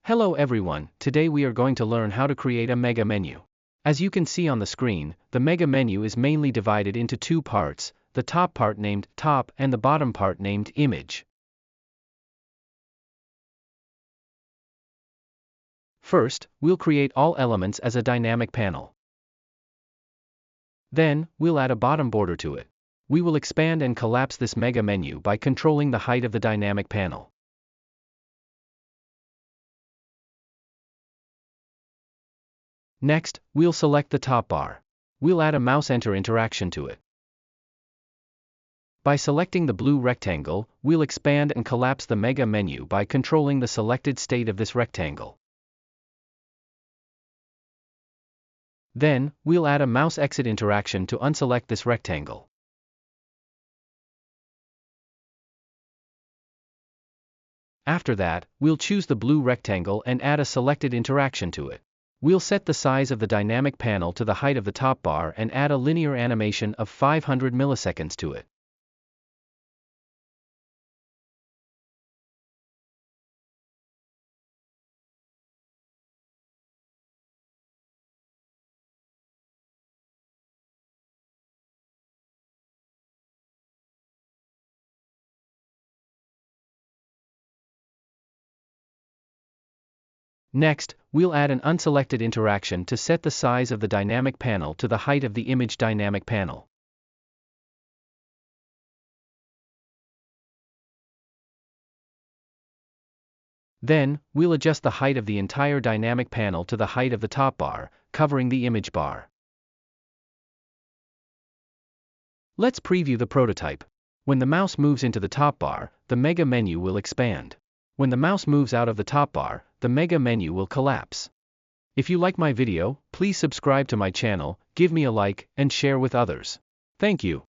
Hello everyone, today we are going to learn how to create a mega menu. As you can see on the screen, the mega menu is mainly divided into two parts, the top part named Top and the bottom part named Image. First, we'll create all elements as a dynamic panel. Then, we'll add a bottom border to it. We will expand and collapse this mega menu by controlling the height of the dynamic panel. Next, we'll select the top bar. We'll add a mouse enter interaction to it. By selecting the blue rectangle, we'll expand and collapse the mega menu by controlling the selected state of this rectangle. Then, we'll add a mouse exit interaction to unselect this rectangle. After that, we'll choose the blue rectangle and add a selected interaction to it. We'll set the size of the dynamic panel to the height of the top bar and add a linear animation of 500 milliseconds to it. Next, we'll add an unselected interaction to set the size of the dynamic panel to the height of the image dynamic panel. Then, we'll adjust the height of the entire dynamic panel to the height of the top bar, covering the image bar. Let's preview the prototype. When the mouse moves into the top bar, the mega menu will expand. When the mouse moves out of the top bar, the mega menu will collapse. If you like my video, please subscribe to my channel, give me a like, and share with others. Thank you.